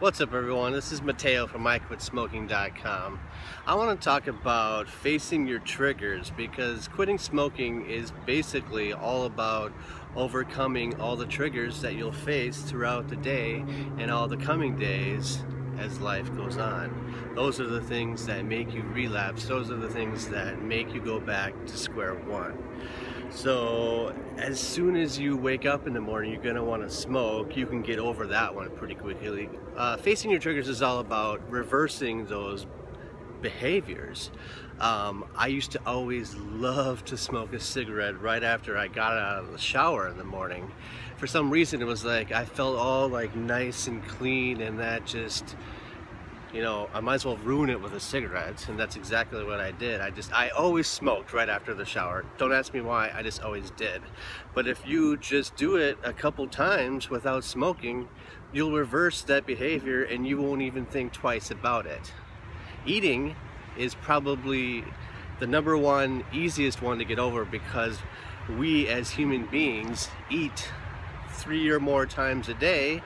What's up, everyone? This is Mateo from iQuit-Smoking.com. I want to talk about facing your triggers, because quitting smoking is basically all about overcoming all the triggers that you'll face throughout the day and all the coming days as life goes on. Those are the things that make you relapse. Those are the things that make you go back to square one. So as soon as you wake up in the morning, you're going to want to smoke. You can get over that one pretty quickly. Facing your triggers is all about reversing those behaviors. I used to always love to smoke a cigarette right after I got out of the shower in the morning. For some reason, it was like I felt all like nice and clean, and that just, you know, I might as well ruin it with a cigarette, and that's exactly what I did. I always smoked right after the shower. Don't ask me why, I just always did. But if you just do it a couple times without smoking, you'll reverse that behavior and you won't even think twice about it. Eating is probably the #1 easiest one to get over, because we as human beings eat 3 or more times a day.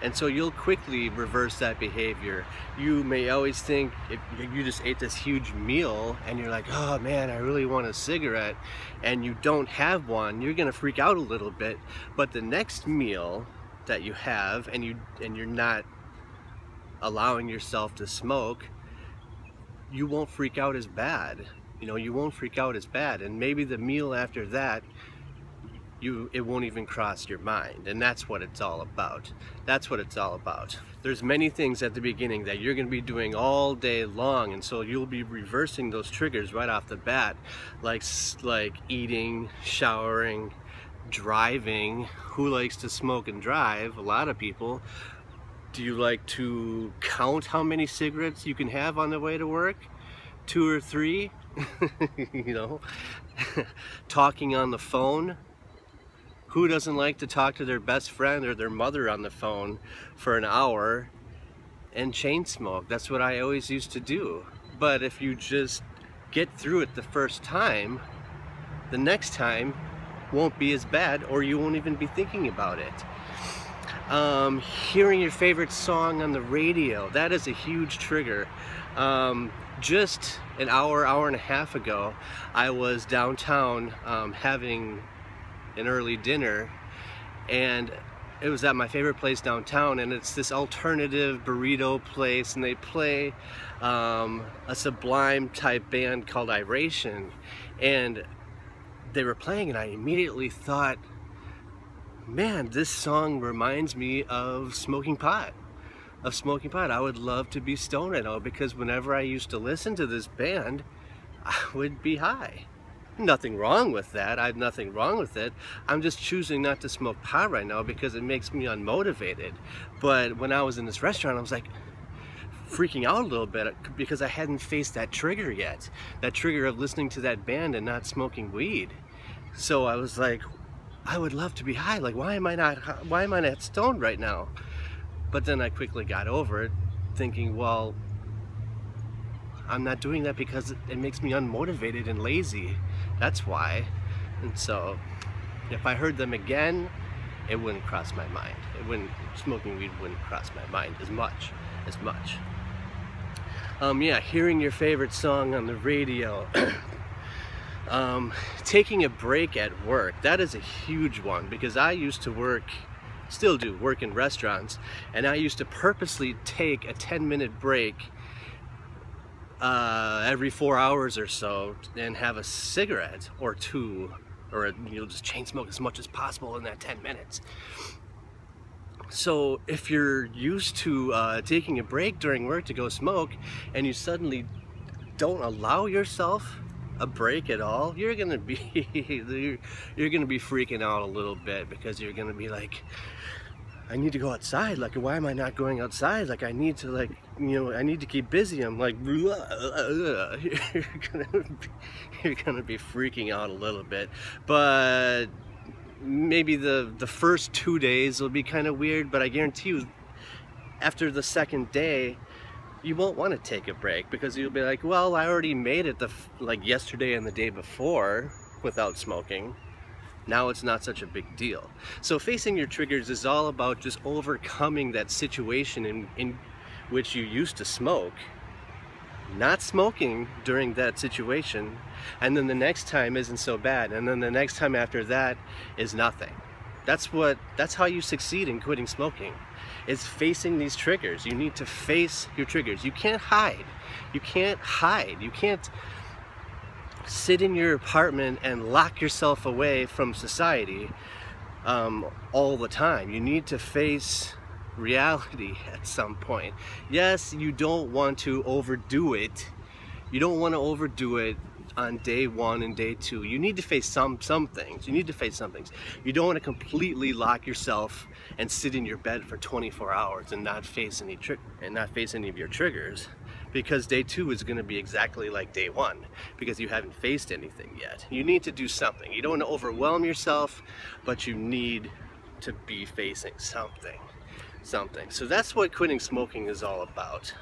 And so you'll quickly reverse that behavior. You may always think, if you just ate this huge meal and you're like, oh man, I really want a cigarette, and you don't have one, you're gonna freak out a little bit. But the next meal that you have, and you're not allowing yourself to smoke, you won't freak out as bad. You know, you won't freak out as bad. And maybe the meal after that, it won't even cross your mind. And that's what it's all about. That's what it's all about. There's many things at the beginning that you're going to be doing all day long, and so you'll be reversing those triggers right off the bat, like eating, showering, driving. Who likes to smoke and drive? A lot of people. Do you like to count how many cigarettes you can have on the way to work? 2 or 3? You know, talking on the phone. Who doesn't like to talk to their best friend or their mother on the phone for an hour and chain smoke? That's what I always used to do. But if you just get through it the first time, the next time won't be as bad, or you won't even be thinking about it. Hearing your favorite song on the radio, that is a huge trigger. Just an hour and a half ago, I was downtown having an early dinner, and it was at my favorite place downtown, and it's this alternative burrito place, and they play a Sublime type band called Iration, and they were playing, and I immediately thought, man, this song reminds me of smoking pot. I would love to be stoned right now, because whenever I used to listen to this band, I would be high. Nothing wrong with that. I have nothing wrong with it. I'm just choosing not to smoke pot right now because it makes me unmotivated. But when I was in this restaurant, I was like freaking out a little bit because I hadn't faced that trigger yet. That trigger of listening to that band and not smoking weed. So I was like, I would love to be high. Like, why am I not stoned right now? But then I quickly got over it, thinking, well, I'm not doing that because it makes me unmotivated and lazy. That's why. And so if I heard them again, it wouldn't cross my mind. Smoking weed wouldn't cross my mind as much. Yeah, hearing your favorite song on the radio. Taking a break at work, that is a huge one, because I used to still do work in restaurants, and I used to purposely take a 10-minute break every 4 hours or so, and have a cigarette or two, or you'll just chain smoke as much as possible in that 10 minutes. So if you're used to taking a break during work to go smoke, and you suddenly don't allow yourself a break at all, you're gonna be freaking out a little bit, because you're gonna be like, I need to go outside. Like, why am I not going outside? Like, I need to, like, you know, I need to keep busy. I'm like, you're gonna be freaking out a little bit. But maybe the first 2 days will be kind of weird, but I guarantee you, after the second day, you won't want to take a break, because you'll be like, well, I already made it like yesterday and the day before without smoking. Now it's not such a big deal. So facing your triggers is all about just overcoming that situation in which you used to smoke, not smoking during that situation, and then the next time isn't so bad, and then the next time after that is nothing. That's how you succeed in quitting smoking, is facing these triggers. You need to face your triggers. You can't hide. You can't hide. You can't sit in your apartment and lock yourself away from society all the time. You need to face reality at some point. Yes, you don't want to overdo it. You don't want to overdo it on day one and day two. You need to face some things. You need to face some things. You don't want to completely lock yourself and sit in your bed for 24 hours and not face any of your triggers, because day two is going to be exactly like day one, because you haven't faced anything yet. You need to do something. You don't want to overwhelm yourself, but you need to be facing something. So that's what quitting smoking is all about.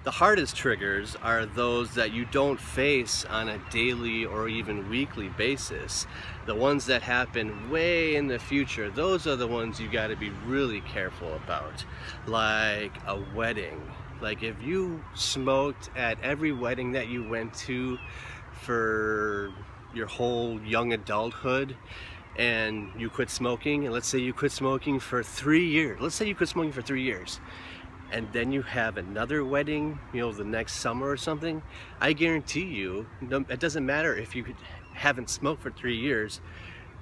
The hardest triggers are those that you don't face on a daily or even weekly basis. The ones that happen way in the future, those are the ones you got to be really careful about. Like a wedding. Like if you smoked at every wedding that you went to for your whole young adulthood, and you quit smoking, and let's say you quit smoking for 3 years. Let's say you quit smoking for 3 years. And then you have another wedding, you know, the next summer or something. I guarantee you, it doesn't matter if you haven't smoked for 3 years,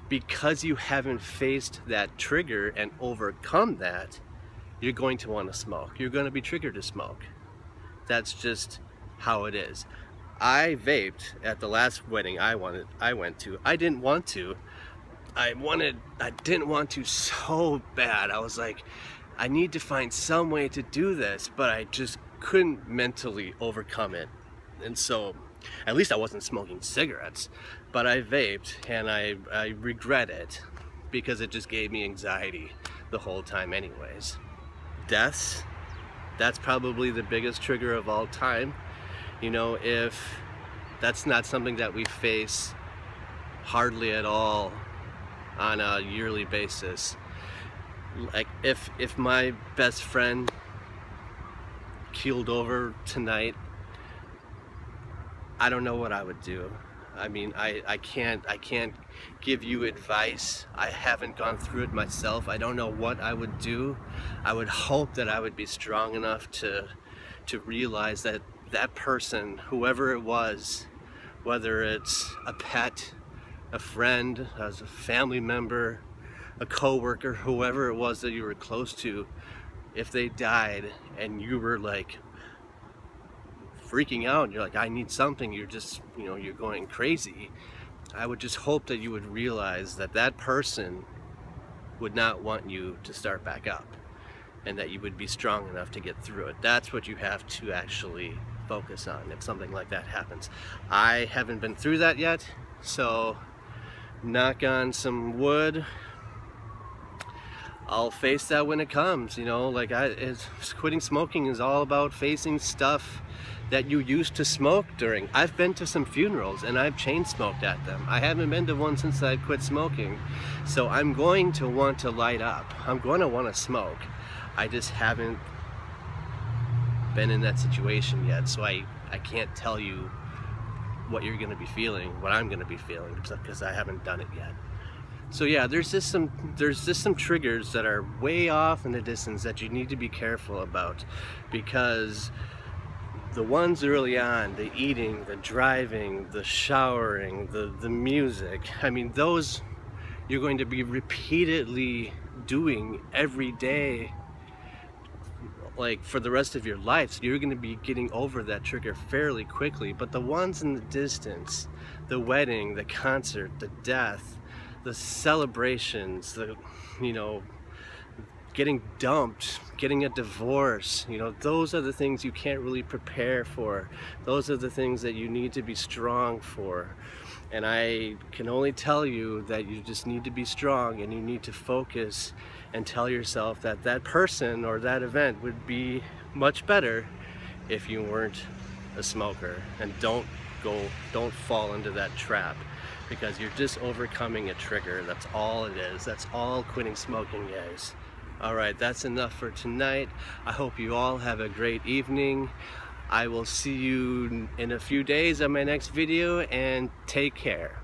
because you haven't faced that trigger and overcome that, you're going to want to smoke. You're going to be triggered to smoke. That's just how it is. I vaped at the last wedding I went to. I didn't want to. I didn't want to so bad. I was like, I need to find some way to do this, but I just couldn't mentally overcome it. And so, at least I wasn't smoking cigarettes, but I vaped, and I regret it, because it just gave me anxiety the whole time anyways. Deaths, that's probably the biggest trigger of all time. You know, if that's not something that we face hardly at all on a yearly basis. Like if my best friend keeled over tonight, I don't know what I would do. I mean, I can't give you advice. I haven't gone through it myself. I don't know what I would do. I would hope that I would be strong enough to realize that that person, whoever it was, whether it's a pet, a friend, as a family member, a co-worker, whoever it was that you were close to, if they died and you were like freaking out and you're like, I need something, you're just, you know, you're going crazy, I would just hope that you would realize that that person would not want you to start back up, and that you would be strong enough to get through it. That's what you have to actually focus on if something like that happens. I haven't been through that yet, so knock on some wood, I'll face that when it comes. You know, like quitting smoking is all about facing stuff that you used to smoke during. I've been to some funerals and I've chain smoked at them. I haven't been to one since I quit smoking, so I'm going to want to light up. I'm going to want to smoke. I just haven't been in that situation yet, so I can't tell you what you're going to be feeling, what I'm going to be feeling, because I haven't done it yet. So yeah, there's just some triggers that are way off in the distance that you need to be careful about, because the ones early on, the eating, the driving, the showering, the music, I mean, those you're going to be repeatedly doing every day, like for the rest of your life. So you're going to be getting over that trigger fairly quickly. But the ones in the distance, the wedding, the concert, the death, the celebrations, the, you know, getting dumped, getting a divorce, you know, those are the things you can't really prepare for. Those are the things that you need to be strong for. And I can only tell you that you just need to be strong, and you need to focus and tell yourself that that person or that event would be much better if you weren't a smoker. And don't don't fall into that trap, because you're just overcoming a trigger. That's all it is. That's all quitting smoking is. Alright, that's enough for tonight. I hope you all have a great evening. I will see you in a few days on my next video, and take care.